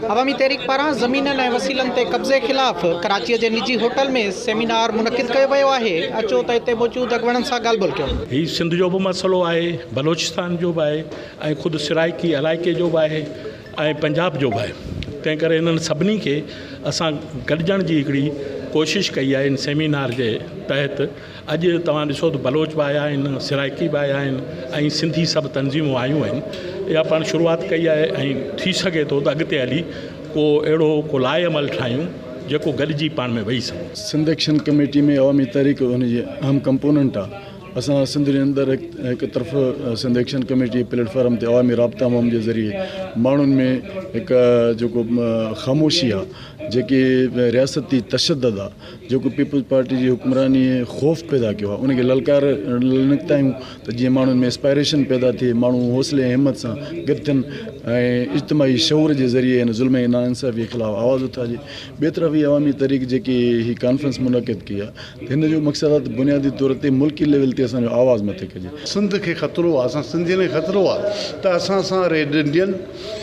अवामी तहरीक पारां ज़मीननि ऐं वसीलनि ते कब्ज़े ख़िलाफ़ कराचीअ जे निजी होटल में सेमिनार मुनक़िद कयो वियो आहे। अचो त हिते मौजूदु अॻुवाणनि सां ॻाल्हि ॿोल कयूं। हीउ सिंध जो बि मसइलो आहे, बलोचिस्तान जो बि आहे ऐं ख़ुदि सिराइकी इलाइक़े जो बि आहे ऐं पंजाब जो बि आहे। तंहिं करे इन्हनि सभिनी खे असां गॾिजण जी हिकिड़ी कोशिशि कई आहे इन सेमिनार जे तहत। अॼु तव्हां ॾिसो त बलोच बि आया आहिनि, सिराइकी बि आया आहिनि ऐं सिंधी सभु तंज़ीमूं आयूं आहिनि। इहा पाण शुरूआति कई आहे ऐं थी सघे थो त अॻिते हली को अहिड़ो को लाइ अमल ठाहियूं जेको गॾिजी पाण में वेही सघूं। सिंध एक्शन कमेटी में अवामी तहरीक हुनजी अहम कंपोनेंट आहे। असां सिंध जे अंदरि हिकु तरफ़ सिंध एक्शन कमेटी प्लेटफॉर्म ते अवामी राब्ता मुहिम जे ज़रिए माण्हुनि में हिकु जेको ख़ामोशी आहे, जेकी रियासती तशद्दुद आहे, जेको पीपल्स पार्टी जी हुक्मरानी ख़ौफ़ पैदा कयो आहे, उनखे ललकार निकिता आहियूं त जीअं माण्हुनि में एस्पायरेशन पैदा थिए, माण्हू हौसले ऐं हिमत सां गॾु थियनि ऐं इज्तिमाही शऊर जे ज़रिए हिन ज़ुल्म ऐं नाइंसाफ़ी जे ख़िलाफ़ु आवाज़ उथाजे। ॿिए तरफ़ ही अवामी तहरीक जेकी ही कॉन्फ्रेंस मुनक़िद की आहे, हिन जो मक़सदु आहे त बुनियादी तौर ते मुल्की लेवल ते असांजो आवाज़ मथे कजे। सिंध खे ख़तरो आहे, असां सिंधियुनि खे ख़तरो आहे त असां सां रेड इंडियन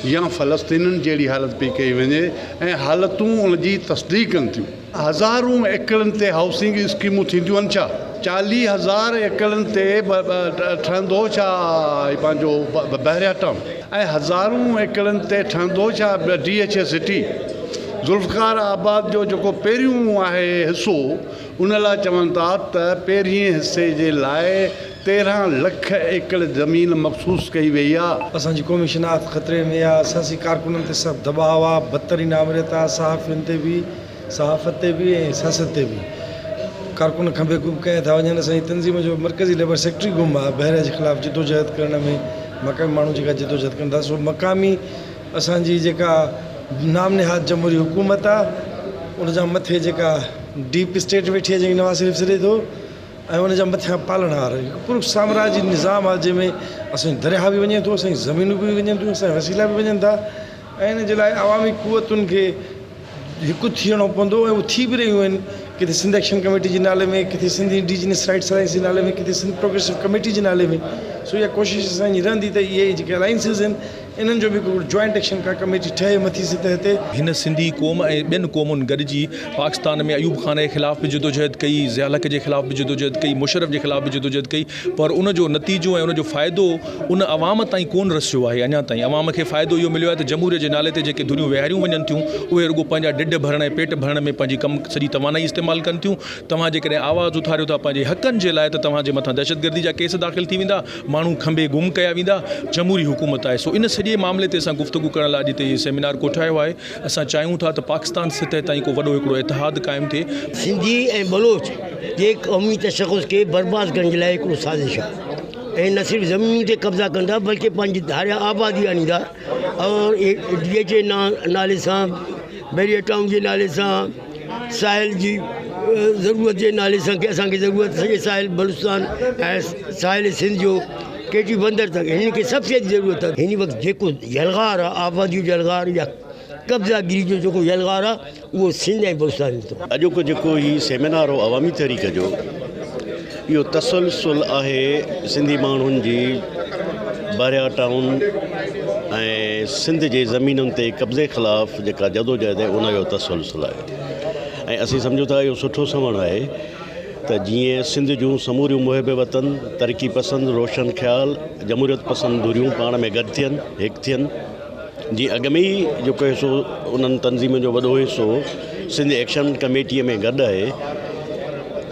या फ़लस्तीननि जहिड़ी हालत पई कई वञे ऐं हालतूं उनजी तस्दीक कनि थियूं। हज़ारूं एकड़नि ते हाउसिंग स्कीमूं थींदियूं आहिनि छा? 40,000 एकड़नि ते ठहंदो छा पंहिंजो बहरिया टाउन ऐं हज़ारूं एकड़नि ते ठहंदो छा DHA सिटी? ज़ुल्फ़कार आबाद जो जेको पहिरियों आहे हिसो, उन लाइ चवनि था त पहिरीं हिसे जे लाइ 13 लख एकड़ ज़मीन मख़सूस कई वई आहे। असांजी क़ौमी शिनाख़त ख़तरे में आहे, सियासी कारकुननि ते सभु दबाव आहे, बदतरीन आमरियत आहे, सहाफ़ियुनि ते बि, सहाफ़त ते बि ऐं सियासत ते बि। कारकुन खंबे गुम कया था वञनि। असांजी तंज़ीम जो मरकज़ी लेबर सेक्रेटरी गुम आहे। बहर जे ख़िलाफ़ु जिदोजहद करण में मक़ामी माण्हू जेका जिदोजहद कनि था, सो मक़ामी असांजी जेका नाम निहाद जमहूरी हुकूमत आहे, उनजा मथे जेका डीप स्टेट वेठी आहे, जेकी नवाज़ शरीफ़ सॾे थो, ऐं उनजा मथियां पालणहार पूरो साम्राज्य निज़ाम आहे, जंहिंमें असांजी दरिया बि वञे थो, असांजी ज़मीनूं बि वञनि थियूं, असांजा वसीला बि वञनि था ऐं इन जे लाइ अवामी क़ुवतुनि खे हिकु थियणो पवंदो ऐं उहे थी बि रहियूं आहिनि। किथे सिंध एक्शन कमेटी जे नाले में, किथे सिंधी इंडिजिनस राइट्स अलायंस जे नाले में, किथे सिंध प्रोग्रेसिव कमेटी जे नाले में। सो इहा कोशिशि असांजी रहंदी त इहे जेके अलायंसिस आहिनि, इन्हनि जो बि जॉइंट एक्शन का कमेटी ठहे मथी सतह ते। हिन सिंधी क़ौम ऐं ॿियनि क़ौमुनि गॾिजी पाकिस्तान में अयूब खान जे ख़िलाफ़ बि जिदोजहद कई, ज़ियालक जे ख़िलाफ़ बि जिदोजहद कई, मुशर्रफ जे ख़िलाफ़ बि जिदोजहद कई, पर उन जो नतीजो ऐं उन जो फ़ाइदो उन अवाम ताईं कोन रसियो आहे अञा ताईं। अवाम खे फ़ाइदो इहो मिलियो आहे त जमहूरियत जे नाले ते जेके दुनियूं विहारियूं वञनि थियूं, उहे रुॻो पंहिंजा ढिढ भरण ऐं पेट भरण में पंहिंजी सॼी तवानाई इस्तेमालु कनि थियूं। तव्हां जेकॾहिं आवाज़ उथारियो था पंहिंजे हक़नि जे लाइ, त तव्हांजे मथां दहशतगर्दी जा केस दाख़िल थी वेंदा, माण्हू खंबे गुम कया वेंदा। जमहूरी हुकूमत आहे, सो इन सॼे मामले ते असां गुफ़्तगू करण लाइ अॼु हिते इहो सेमिनार कोठायो आहे। असां चाहियूं था त पाकिस्तान सतह ताईं को वॾो हिकिड़ो इतिहाद क़ाइमु थिए। सिंधी ऐं बलोच जे क़ौमी तशख़ुस खे बर्बाद करण जे लाइ हिकिड़ो साज़िश आहे ऐं न सिर्फ़ु ज़मीन ते कब्ज़ा कंदा, बल्कि पंहिंजी धारिया आबादी आणींदा और DHA नाले सां, बहरिया टाउन जे नाले सां, साहिल जी ज़रूरत जे नाले सां की असांखे ज़रूरत सॼे साहिल बलूचिस्तान ऐं साहिल सिंध जो केटी बंदर तक हिन खे सभु शइ जी ज़रूरत आहे। हिन वक़्तु जेको यलगार आहे, आबादी जो यलगार या कब्ज़ागिरी जो जेको यलगार आहे, उहो सिंध ऐं बलूचिस्तान जो। अॼोको जेको ही सेमिनार हो अवामी तहरीक जो, इहो तसलसल आहे सिंधी माण्हुनि जी बहरिया टाउन ऐं सिंध जे ज़मीनुनि ते कब्ज़े ख़िलाफ़ु जेका जदोजहद आहे, उनजो तसलसल आहे। ऐं असीं सम्झूं था इहो सुठो समण आहे त जीअं सिंध जूं समूरियूं मुहिब वतन, तरक़ी पसंदि, रोशन ख़्याल, जमहूरियत पसंदि धुरियूं पाण में गॾु थियनि, हिकु थियनि। जीअं अॻ में ई जेको हिसो उन्हनि तंज़ीमुनि जो वॾो हिसो सिंध एक्शन कमेटीअ में गॾु आहे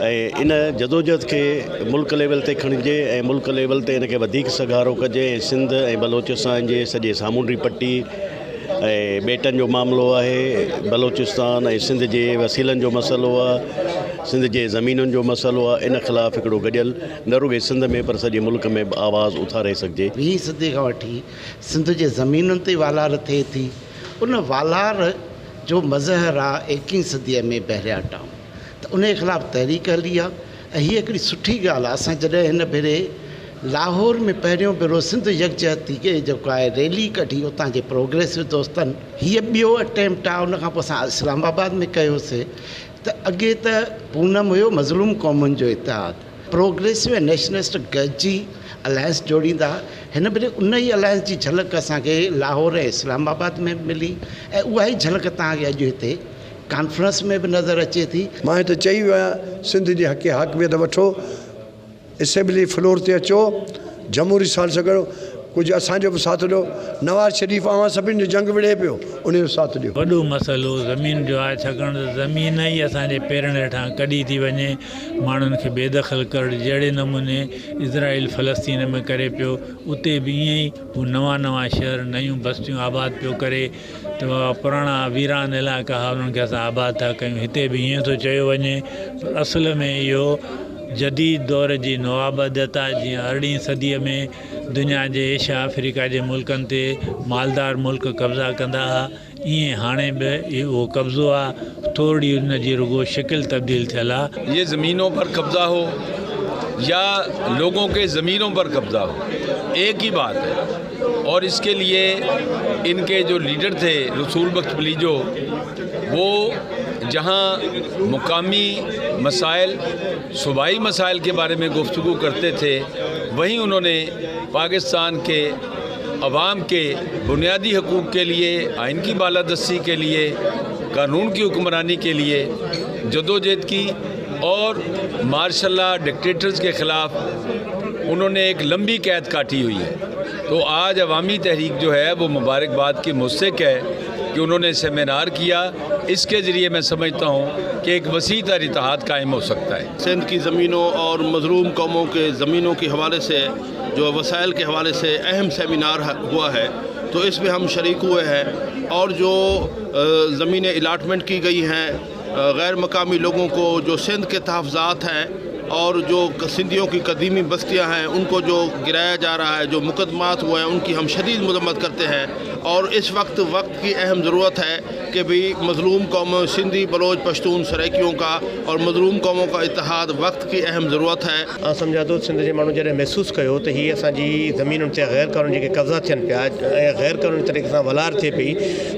ऐं इन जदोजहद खे मुल्क लेवल ते खणिजे ऐं मुल्क लेवल ते इनखे वधीक सघारो कजे। ऐं सिंध ऐं बलोचिस्तान जे सॼे सामूंडी पट्टी ऐं बेटनि जो मामिलो आहे, बलोचिस्तान ऐं सिंध जे वसीलनि जो मसइलो आहे, सिंध जे ज़मीनुनि जो मसइलो आहे। इन ख़िलाफ़ु हिकिड़ो गॾियल न रुॻे सिंध में पर सॼे मुल्क में बि आवाज़ उथारे सघिजे। 20 सदी खां वठी सिंध जे ज़मीनुनि ते वालार थिए थी। उन वालार जो मज़हर आहे 21 सदीअ में बहरिया टाउन, त उन जे ख़िलाफ़ु तहरीक हली आहे ऐं हीअ हिकिड़ी सुठी ॻाल्हि आहे। असां जॾहिं हिन भेरे लाहौर में पहिरियों भेरो सिंध यकजहती खे जेको आहे रैली कढी उतां जे प्रोग्रेसिव दोस्तनि, हीअ ॿियो अटैम्प्ट आहे। उन खां पोइ असां इस्लामाबाद में कयोसीं। त अॻे त पूनम हुयो मज़लूम क़ौमुनि जो इतिहाद, प्रोग्रेसिव ऐं नेशनलिस्ट गॾिजी अलायंस जोड़ींदा। हिन भेरे उन ई अलायंस जी झलक असांखे लाहौर ऐं इस्लामाबाद में बि मिली ऐं उहा ई झलक तव्हांखे अॼु हिते कॉन्फ्रेंस में बि नज़र अचे थी। मां हिते चई वियो आहियां सिंध जी हक़ियत वठो, असेंबली फ्लोर ते अचो, जमहूरी साल सगड़ो, कुझु असांजो बि साथ ॾियो। नवाज़ शरीफ़ आवां सभिनी जो जंग विड़े पियो, उन जो साथ ॾियो। वॾो मसइलो ज़मीन जो आहे, छाकाणि त ज़मीन ई असांजे पेरनि हेठां कढी थी वञे, माण्हुनि खे बेदख़ल करणु जहिड़े नमूने इज़राइल फ़लस्तीन में करे पियो, उते बि ईअं ई हू नवां शहर नयूं बस्तियूं आबाद पियो करे, त पुराणा वीरान इलाइक़ा हुआ उन्हनि खे असां आबाद था कयूं। हिते बि ईअं थो चयो वञे, असल में इहो जदीद दौर जी नवाबदत आहे। जीअं 18वीं सदीअ में दुनिया जे एशिया अफ्रीका जे मुल्कनि ते मालदार मुल्क कब्ज़ा कंदा हुआ, ईअं हाणे बि उहो कब्ज़ो आहे, थोरी उन जी रुगो शिकिल तब्दील थियल आहे। ये ज़मीनों पर कब्ज़ा हो या लोगों के ज़मीनों पर कब्ज़ा हो, एक ही बात है। और इसके लिए इनके जो लीडर थे रसूल बख्श बलीजो, वो जहाँ मुकामी मसाइल, सूबाई मसाइल के बारे में गुफ्तगू करते थे, वहीं उन्होंने पाकिस्तान के अवाम के बुनियादी हकूक़ के लिए, आइन की बालादस्ती के लिए, कानून की हुक्मरानी के लिए जदोजहद की और मार्शल लॉ डिक्टेटर्स के ख़िलाफ़ उन्होंने एक लंबी कैद काटी हुई है। तो आज अवामी तहरीक जो है वो मुबारकबाद की मुस्तहिक है कि उन्होंने सेमिनार किया। इसके ज़रिए मैं समझता हूँ कि एक वसी तर इत्तेहाद कायम हो सकता है। सिंध की ज़मीनों और मज़लूम कौमों के ज़मीनों के हवाले से, जो वसाइल के हवाले से अहम सेमिनार हुआ है, तो इसमें हम शरीक हुए हैं। और जो ज़मीनें अलाटमेंट की गई हैं गैर मकामी लोगों को, जो सिंध के तहफ़्ज़ात हैं और जो सिंधियों की कदीमी बस्तियां हैं, उनको जो गिराया जा रहा है, जो मुकदमात हुए हैं, उनकी हम शदीद मज़म्मत करते हैं। और इस वक्त की अहम ज़रूरत है कि भी मज़लूम कौमों, सिंधी, बलोच, पश्तून, सराइकियों का और मज़लूम कौमों का इत्तेहाद वक्त की अहम ज़रूरत है। सम्झा थो सिंध जे माण्हू जॾहिं महसूसु कयो त हीअ असांजी ज़मीनुनि ते गैर क़ानूनी जेके कब्ज़ा थियनि पिया ऐं गैर क़ानूनी तरीक़े सां वलार थिए पई,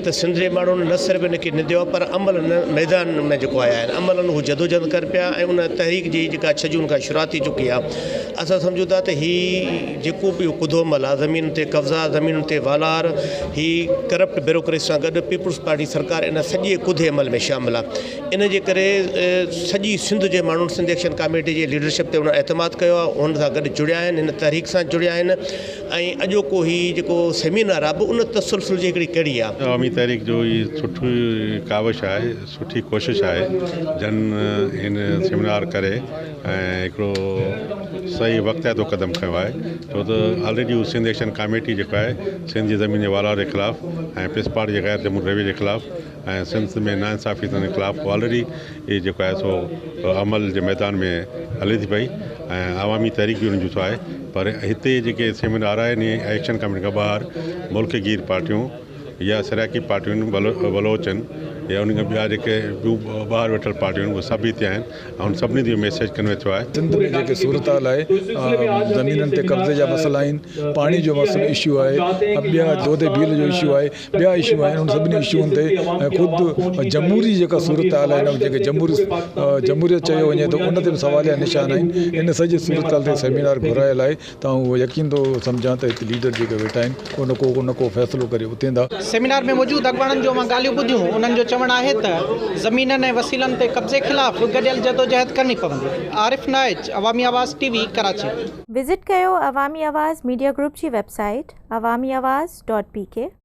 त सिंध जे माण्हुनि न सिर्फ़ु इनखे निंदियो पर अमल मैदान में जेको आया आहिनि, अमलनि हू जदोजहद कनि पिया ऐं उन तहरीक जी जेका 6 जून खां शुरूआत थी चुकी आहे। असां सम्झूं था त हीअ जेको बि कुदो अमल आहे, ज़मीन ते कब्ज़ा, ज़मीनुनि ते वालार, ही करप्ट ब्यूरोक्रेसी सां गॾु पीपुल्स पार्टी सरकार इन सॼे कुदे अमल में शामिल आहे। इन जे करे सॼी सिंध जे माण्हुनि सिंध एक्शन कमेटी जे लीडरशिप ते उन एतमाद कयो आहे, हुन सां गॾु जुड़िया आहिनि, हिन तहरीक सां जुड़िया आहिनि। ऐं अॼोको ही जेको सेमिनार आहे उन तसलसल जी हिकिड़ी कड़ी आहे। अवामी तहरीक जो ही सुठी काविश आहे, सुठी कोशिश आहे, जन हिन सेमिनार करे ऐं हिकिड़ो सही वक़्तियातो क़दम खयो आहे। छो त ऑलरेडी हू सिंध एक्शन कमेटी जेको आहे सिंध जी ज़मीन जे वालार जे ख़िलाफ़ु ऐं पिसपाड़ जे गैर जमहूरी रवैये जे ख़िलाफ़ु ऐं सिंध में नाइंसाफ़ी जे ख़िलाफ़ु ऑलरेडी इहे जेको आहे सो अमल जे मैदान में हले थी पई ऐं अवामी तहरीक बि उन्हनि जो आहे। पर हिते जेके सेमिनार आहिनि एक्शन कमेटी खां ॿाहिरि मुल्क गीर पार्टियूं या सराइकी पार्टियूं, बलोचनि या उन खां ॿिया जेके ॿाहिरि वेठल पार्टियूं आहिनि, उहे सभु हिते आहिनि ऐं उन सभिनी जो मैसेज कन्वे थियो आहे। सिंध में जेके सूरत हाल आहे, ज़मीननि ते कब्ज़े जा मसइला आहिनि, पाणी जो मसइलो इशू आहे, ॿिया दोधे बील जो इशू आहे, ॿिया इशू आहिनि। उन सभिनी इशूनि ते ख़ुदि जमहूरी जेका सूरत हाल आहिनि, जेके जमहूरियत चयो वञे त उन ते बि सवालिया निशान आहिनि। इन सॼे सूरत हाल ते सेमिनार घुरायल आहे, त उहो यकीन थो सम्झां त हिते लीडर जेके वेठा आहिनि उन को फ़ैसिलो करे उथंदा। सेमिनार में मौजूद अॻवाननि जो मां ॻाल्हियूं ॿुधियूं, उन्हनि जो चवणु आहे त ज़मीननि ऐं वसीलनि ते कब्ज़े ख़िलाफ़ गॾियल जदोजहद करणी पवंदी। आरिफ नाइज, अवामी आवाज़ TV, कराची। विज़िट कयो अवामी आवाज़ मीडिया ग्रुप जी वेबसाइट awamiawaz.pk।